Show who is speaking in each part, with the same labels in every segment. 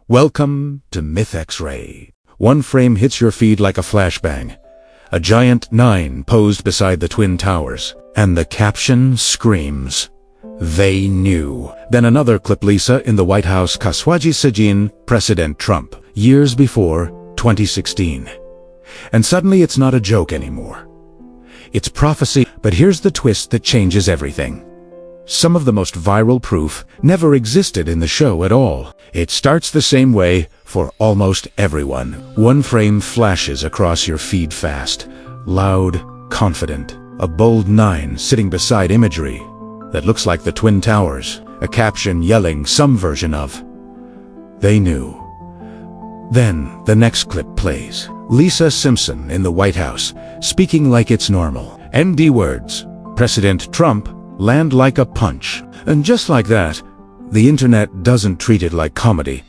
Speaker 1: Welcome to MythXRay. One frame hits your feed like a flashbang. A giant 9 posed beside the Twin Towers. And the caption screams, "They knew." Then another clip, Lisa in the White House, Kaswaji Sajin, President Trump, years before, 2016. And suddenly it's not a joke anymore. It's prophecy, but here's the twist that changes everything. Some of the most viral proof never existed in the show at all. It starts the same way for almost everyone. One frame flashes across your feed fast, loud, confident. A bold 9 sitting beside imagery that looks like the Twin Towers. A caption yelling some version of, "They knew." Then the next clip plays. Lisa Simpson in the White House, speaking like it's normal. ND words, President Trump, land like a punch. And just like that, the internet doesn't treat it like comedy.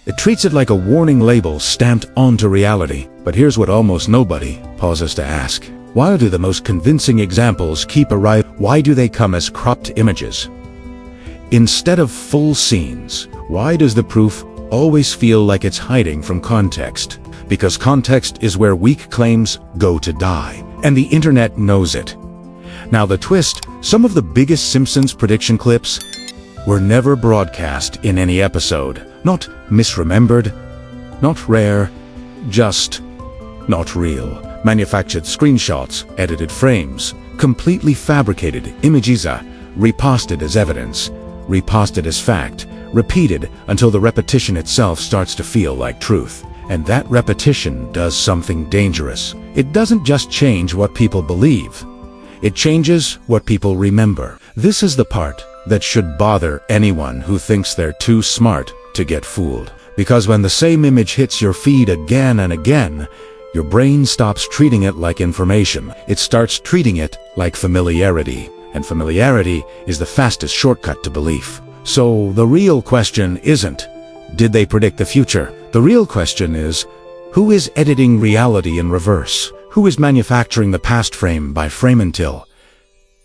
Speaker 1: It treats it like a warning label stamped onto reality. But here's what almost nobody pauses to ask. Why do the most convincing examples keep arriving? Why do they come as cropped images instead of full scenes? Why does the proof always feel like it's hiding from context? Because context is where weak claims go to die. And the internet knows it. Now the twist, some of the biggest Simpsons prediction clips were never broadcast in any episode. Not misremembered, not rare, just not real. Manufactured screenshots, edited frames, completely fabricated images, reposted as evidence, reposted as fact, repeated until the repetition itself starts to feel like truth. And that repetition does something dangerous. It doesn't just change what people believe. It changes what people remember. This is the part that should bother anyone who thinks they're too smart to get fooled. Because when the same image hits your feed again and again, your brain stops treating it like information. It starts treating it like familiarity. And familiarity is the fastest shortcut to belief. So the real question isn't, did they predict the future? The real question is, who is editing reality in reverse? Who is manufacturing the past frame by frame until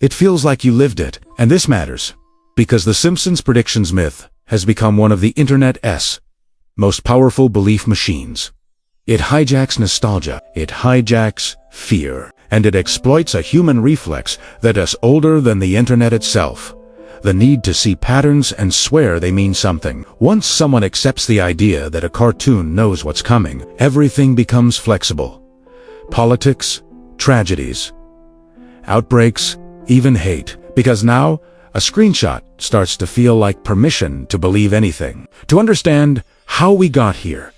Speaker 1: it feels like you lived it? And this matters, because the Simpsons predictions myth has become one of the internet's most powerful belief machines. It hijacks nostalgia, it hijacks fear, and it exploits a human reflex that is older than the internet itself. The need to see patterns and swear they mean something. Once someone accepts the idea that a cartoon knows what's coming, everything becomes flexible. Politics, tragedies, outbreaks, even hate. Because now, a screenshot starts to feel like permission to believe anything. To understand how we got here,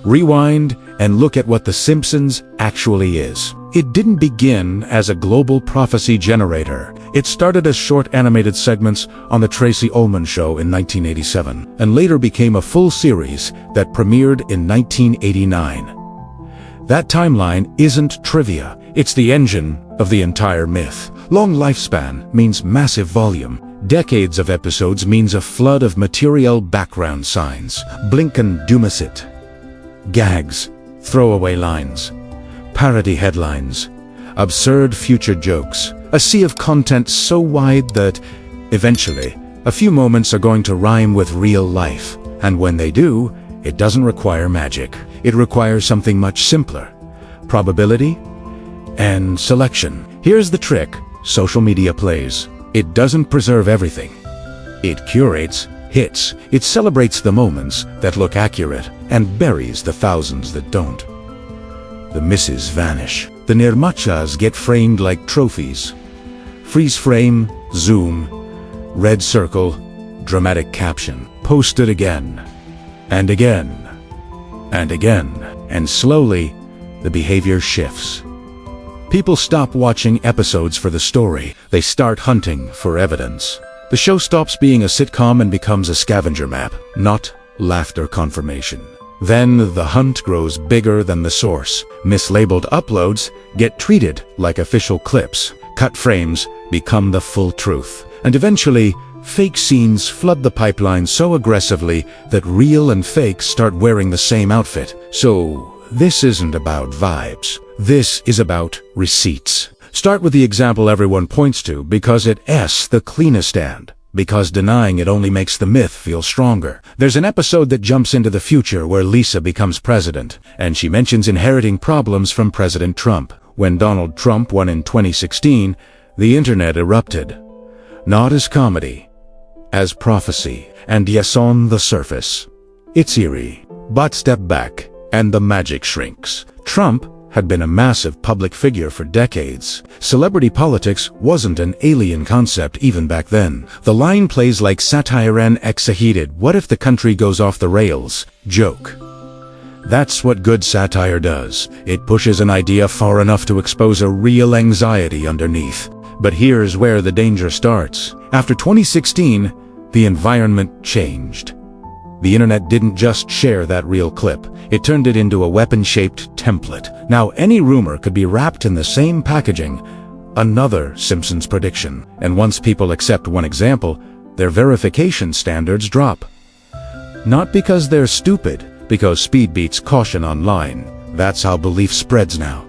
Speaker 1: rewind and look at what The Simpsons actually is. It didn't begin as a global prophecy generator. It started as short animated segments on The Tracy Ullman Show in 1987, and later became a full series that premiered in 1989. That timeline isn't trivia. It's the engine of the entire myth. Long lifespan means massive volume. Decades of episodes means a flood of material background signs. Blink and do miss it. Gags, throwaway lines, parody headlines, absurd future jokes. A sea of content so wide that, eventually, a few moments are going to rhyme with real life. And when they do, it doesn't require magic. It requires something much simpler. Probability and selection. Here's the trick social media plays. It doesn't preserve everything. It curates hits. It celebrates the moments that look accurate and buries the thousands that don't. The misses vanish. The nirmachas get framed like trophies. Freeze frame, zoom, red circle, dramatic caption. Posted again, and again, and again. And slowly, the behavior shifts. People stop watching episodes for the story. They start hunting for evidence. The show stops being a sitcom and becomes a scavenger map, not laughter confirmation. Then the hunt grows bigger than the source. Mislabeled uploads get treated like official clips. Cut frames become the full truth. And eventually, fake scenes flood the pipeline so aggressively that real and fake start wearing the same outfit. So this isn't about vibes. This is about receipts. Start with the example everyone points to because it's the cleanest and because denying it only makes the myth feel stronger. There's an episode that jumps into the future where Lisa becomes president, and she mentions inheriting problems from President Trump. When Donald Trump won in 2016, the internet erupted. Not as comedy, as prophecy. And yes, on the surface, it's eerie. But step back, and the magic shrinks. Trump had been a massive public figure for decades. Celebrity politics wasn't an alien concept even back then. The line plays like satire and exaheated "what if the country goes off the rails" joke. That's what good satire does. It pushes an idea far enough to expose a real anxiety underneath. But here's where the danger starts. After 2016, the environment changed. The internet didn't just share that real clip. It turned it into a weapon-shaped template. Now any rumor could be wrapped in the same packaging. Another Simpsons prediction. And once people accept one example, their verification standards drop. Not because they're stupid, because speed beats caution online. That's how belief spreads now.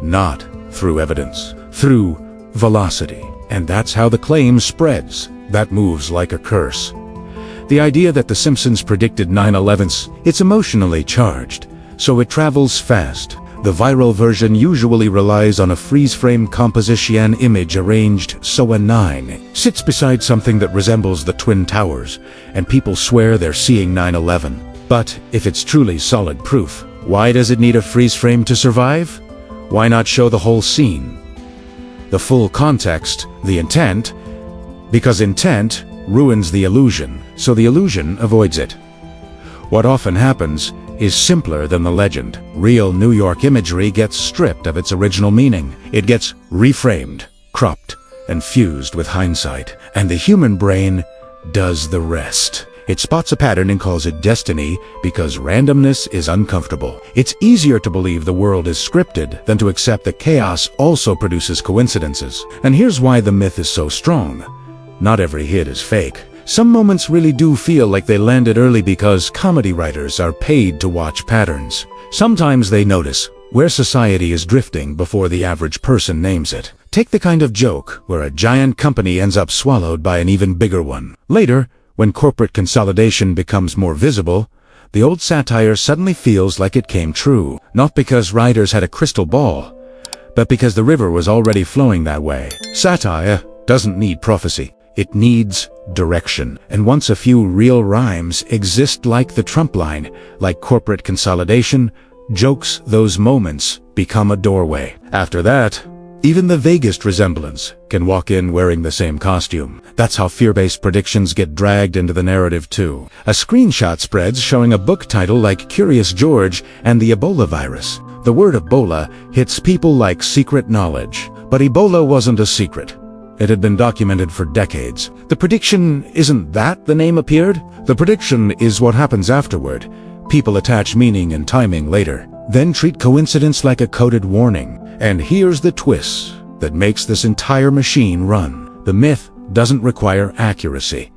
Speaker 1: Not through evidence, through velocity. And that's how the claim spreads. That moves like a curse. The idea that The Simpsons predicted 9/11s, it's emotionally charged, so it travels fast. The viral version usually relies on a freeze-frame composition image arranged so a 9 sits beside something that resembles the Twin Towers, and people swear they're seeing 9/11. But if it's truly solid proof, why does it need a freeze-frame to survive? Why not show the whole scene? The full context, the intent, because intent ruins the illusion, so the illusion avoids it. What often happens is simpler than the legend. Real New York imagery gets stripped of its original meaning. It gets reframed, cropped, and fused with hindsight. And the human brain does the rest. It spots a pattern and calls it destiny because randomness is uncomfortable. It's easier to believe the world is scripted than to accept that chaos also produces coincidences. And here's why the myth is so strong. Not every hit is fake. Some moments really do feel like they landed early because comedy writers are paid to watch patterns. Sometimes they notice where society is drifting before the average person names it. Take the kind of joke where a giant company ends up swallowed by an even bigger one. Later, when corporate consolidation becomes more visible, the old satire suddenly feels like it came true. Not because writers had a crystal ball, but because the river was already flowing that way. Satire doesn't need prophecy. It needs direction. And once a few real rhymes exist like the Trump line, like corporate consolidation, jokes, those moments become a doorway. After that, even the vaguest resemblance can walk in wearing the same costume. That's how fear-based predictions get dragged into the narrative too. A screenshot spreads showing a book title like Curious George and the Ebola virus. The word Ebola hits people like secret knowledge. But Ebola wasn't a secret. It had been documented for decades. The prediction isn't that the name appeared. The prediction is what happens afterward. People attach meaning and timing later, then treat coincidence like a coded warning. And here's the twist that makes this entire machine run. The myth doesn't require accuracy.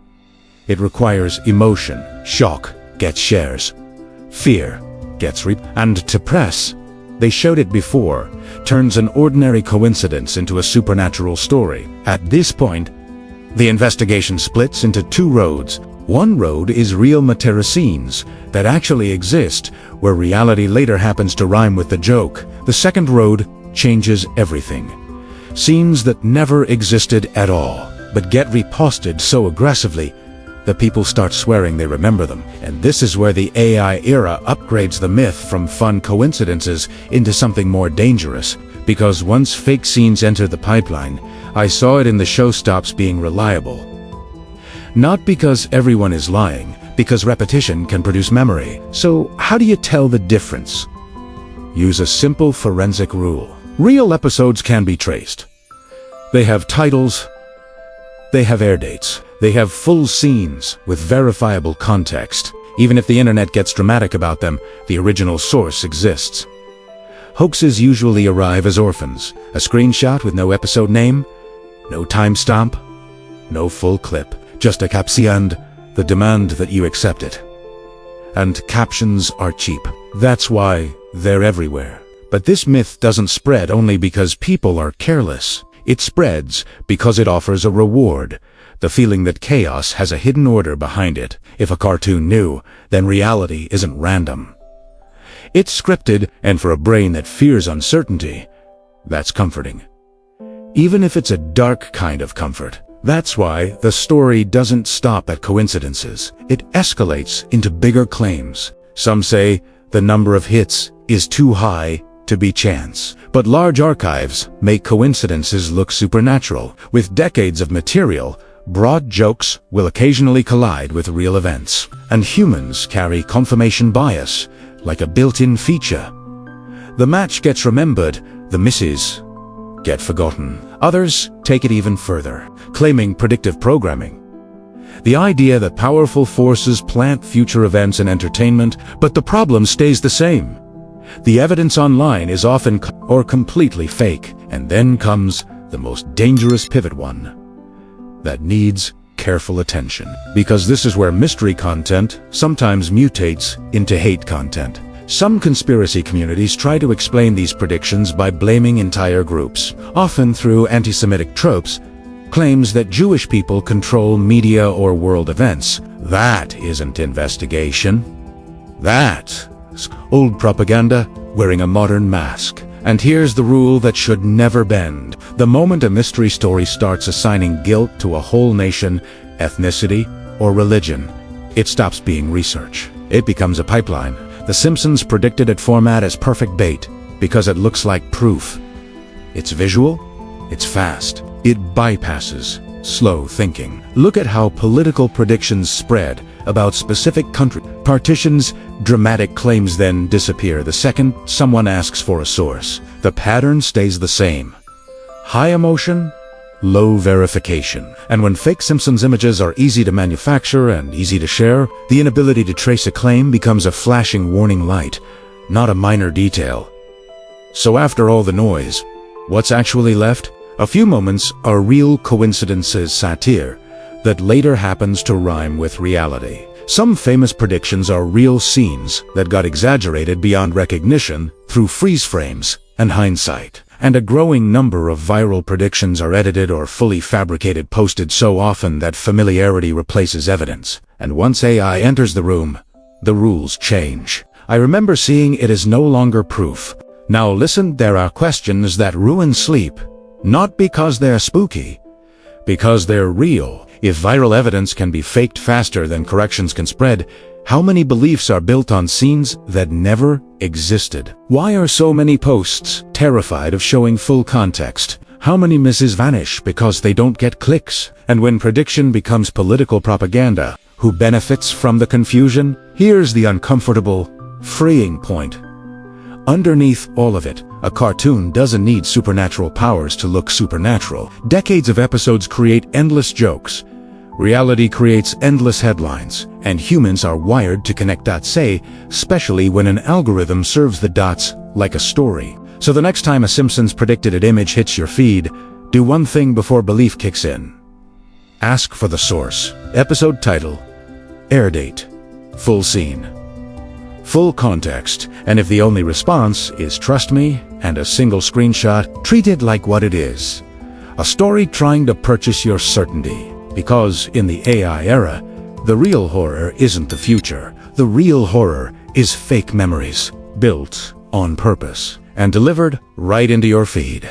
Speaker 1: It requires emotion. Shock gets shares. Fear gets and to press. They showed it before, turns an ordinary coincidence into a supernatural story. At this point, the investigation splits into two roads. One road is real material scenes that actually exist, where reality later happens to rhyme with the joke. The second road changes everything. Scenes that never existed at all, but get reposted so aggressively that people start swearing they remember them. And this is where the AI era upgrades the myth from fun coincidences into something more dangerous. Because once fake scenes enter the pipeline, I saw it in the show stops being reliable. Not because everyone is lying, because repetition can produce memory. So how do you tell the difference? Use a simple forensic rule. Real episodes can be traced. They have titles, they have air dates, they have full scenes with verifiable context. Even if the internet gets dramatic about them, the original source exists. Hoaxes usually arrive as orphans. A screenshot with no episode name, no timestamp, no full clip, just a caption and the demand that you accept it. And captions are cheap. That's why they're everywhere. But this myth doesn't spread only because people are careless. It spreads because it offers a reward. The feeling that chaos has a hidden order behind it. If a cartoon knew, then reality isn't random. It's scripted, and for a brain that fears uncertainty, that's comforting. Even if it's a dark kind of comfort. That's why the story doesn't stop at coincidences. It escalates into bigger claims. Some say the number of hits is too high to be chance. But large archives make coincidences look supernatural. With decades of material, broad jokes will occasionally collide with real events. And humans carry confirmation bias, like a built-in feature. The match gets remembered, the misses get forgotten. Others take it even further, claiming predictive programming. The idea that powerful forces plant future events in entertainment, but the problem stays the same. The evidence online is often or completely fake, and then comes the most dangerous pivot one that needs careful attention. Because this is where mystery content sometimes mutates into hate content. Some conspiracy communities try to explain these predictions by blaming entire groups, often through anti-Semitic tropes, claims that Jewish people control media or world events. That isn't investigation. That's old propaganda wearing a modern mask. And here's the rule that should never bend. The moment a mystery story starts assigning guilt to a whole nation, ethnicity, or religion, it stops being research. It becomes a pipeline. The Simpsons predicted its format as perfect bait because it looks like proof. It's visual, it's fast, it bypasses slow thinking. Look at how political predictions spread about specific country partitions. Dramatic claims then disappear the second someone asks for a source. The pattern stays the same. High emotion, low verification. And when fake Simpsons images are easy to manufacture and easy to share, the inability to trace a claim becomes a flashing warning light, not a minor detail. So after all the noise, what's actually left? A few moments are real coincidences, satire, that later happens to rhyme with reality. Some famous predictions are real scenes that got exaggerated beyond recognition through freeze frames and hindsight. And a growing number of viral predictions are edited or fully fabricated, posted so often that familiarity replaces evidence. And once AI enters the room, the rules change. I remember seeing it as no longer proof. Now listen, there are questions that ruin sleep. Not because they're spooky, because they're real. If viral evidence can be faked faster than corrections can spread, how many beliefs are built on scenes that never existed? Why are so many posts terrified of showing full context? How many misses vanish because they don't get clicks? And when prediction becomes political propaganda, who benefits from the confusion? Here's the uncomfortable, freeing point. Underneath all of it, a cartoon doesn't need supernatural powers to look supernatural. Decades of episodes create endless jokes. Reality creates endless headlines, and humans are wired to connect dots, say, especially when an algorithm serves the dots like a story. So the next time a Simpsons predicted image hits your feed, do one thing before belief kicks in. Ask for the source. Episode title, air date, full scene, full context, and if the only response is trust me and a single screenshot, treat it like what it is. A story trying to purchase your certainty. Because in the AI era, the real horror isn't the future. The real horror is fake memories, built on purpose, and delivered right into your feed.